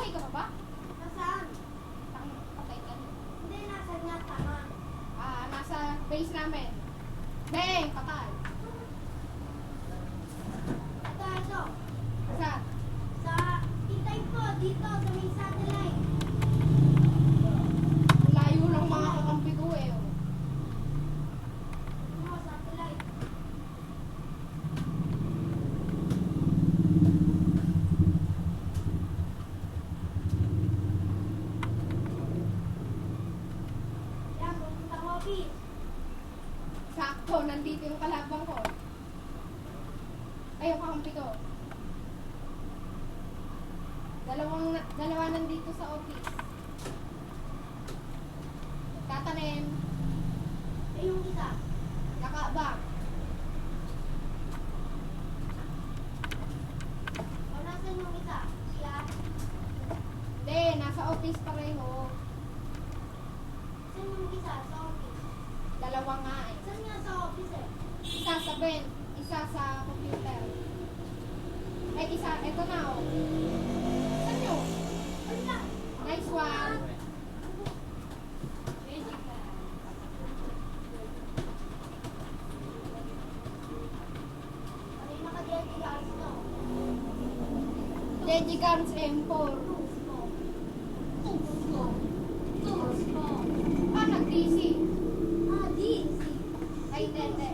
Buhay ka pa ba? Nasaan? Patay ka na. Hindi, nasa niya, tama. Nasa base namin. Beng! Patay. Ito. Isa. Sa itay ko, dito, sa may satellite. Layo ng mga kakampi ko eh. Oh. Ano, satellite. Yan, pumunta ko, office. Sakto, nandito yung kalabang ko. Ay, yung kakampi ko. Dalawa nandito sa office. Tatanim. Eh, yung isa. Nakaabang. O, nasan yung isa? Siya? Hindi, nasa office pareho. Saan yung isa? Sa office. Dalawa nga eh. Saan nga sa office eh? Isa sa bench, isa sa computer. Ay, isa, eto na oh. Saan yun? Wala. Nice one. Kanina ka diyan, tigalis no? Deji Guns M4. Tusko. Tusko. Tusko. Nag-DC. DC. Ay, hindi.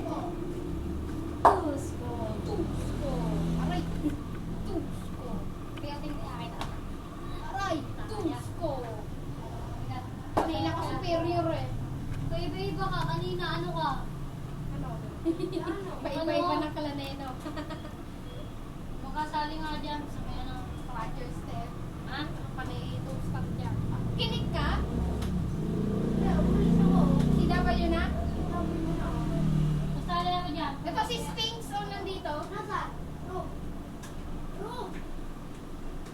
Tusko. Tusko. Aray. Tusko. Kaya tingin akin ah. Aray. Tusko. Kanina ka superior eh. Iba-iba ka. Kanina ano ka? Ano? Ano? Iba-iba ng kalaneno. Makasali nga dyan sa may ano. Roger step. Ha? Panay stop dyan. Kinig ka? Hindi, umalis ako. Si W na? Kasali ako dyan. Ito si Sphinx o nandito. Nasaan? Room. Room.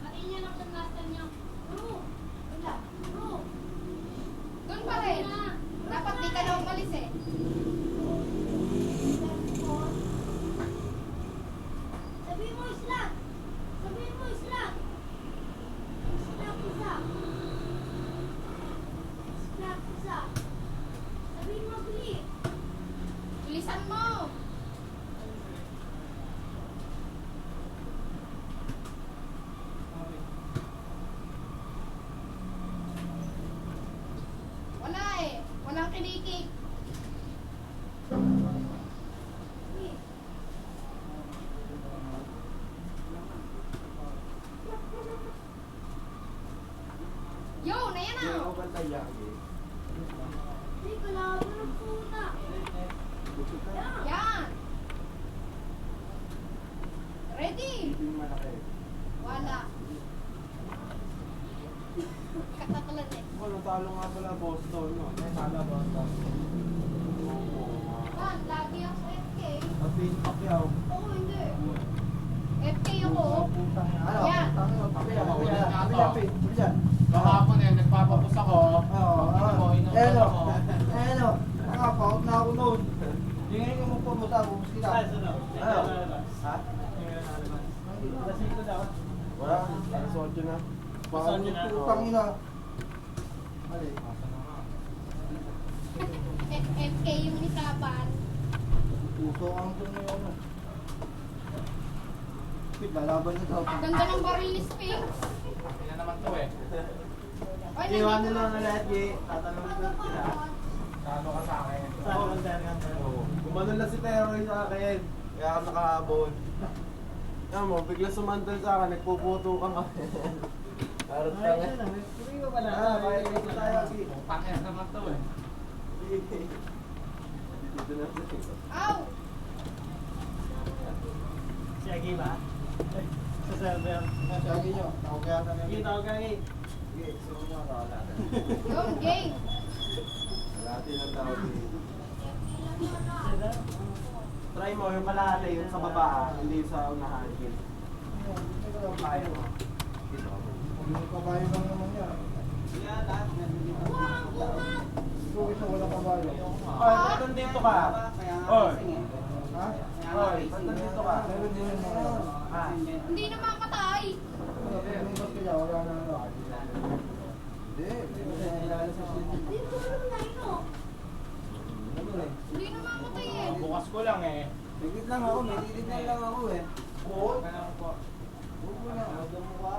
Hatiin niya lang sa master niya. Room. Wala. Room. Doon pa rin. Dapat di ka na umalis eh. Sabihin mo islat. Sabihin mo islat. Islat isa. Islat isa. Sabihin mo bilis. Bilisan mo. Wala eh. Walang kinikik. Bilis. Yo, na yan Hindi ah. ako bantaya. Hindi ko lang ako ng puta. Yan. Yan. Ready? Hindi malaki. Wala. Katakalan eh. Oh, natalo nga pala Boston, no? Talo Boston. Man, lagi ako sa FK. At Pin Pacquiao. Oo, hindi. FK ako. Putang ina. Ano? Yan. Pacquiao. Pin. Kahapon eh, nagpapapos ako. Oo. Inom Ano? ako. Ano? Nakapagod na ako noon. Hindi ngayon yung magpumunta. Bumos kita. Ano? Ha? Wala. Alas 8 na. Baka putang ina. Ali. FK yung nisaban. Puso ang doon na yun. Wait, lalaban na daw. Ganda ng baril ni Sphinx. Yan naman to eh. Ay, Iwan nandito nila na. na lahat, Ye. Tatanong ko sila. Talo ka sa akin. Gumanon lang si Teroy sa akin. Kaya ako nakahabon. Yan mo, bigla sumandal sa akin, nagpuputo ka nga. Harap ka nga. Hindi ko pala. Kaya ito tayo. Pakyan naman to eh. Dito na siya. Ow! Sige ba? Sa server. Sige nyo, tawagyan na Sige, tawag ka eh. Sige, sumo nyo ako. Yung game. Lahat ng tawag dito. Server? Try mo yung kalahati, yung sa baba, hindi sa unahan. Kaya mo. Dito. Yung kabayo lang naman yan. Yan, lahat. Wow, bukas. Ito isa wala kabayo. Oy, ba't nandito ka? Oy. Ha? Oy, ba't nandito ka? Meron din yung mga... Ah. Hindi na mamatay. Lumabas ka dyan, wala na ano. Hindi ko alam na ino. Hindi namamatay eh. Bukas ko lang eh. May titignan lang ako eh. Ganun po. Huwag mo na. Huwag mo ka.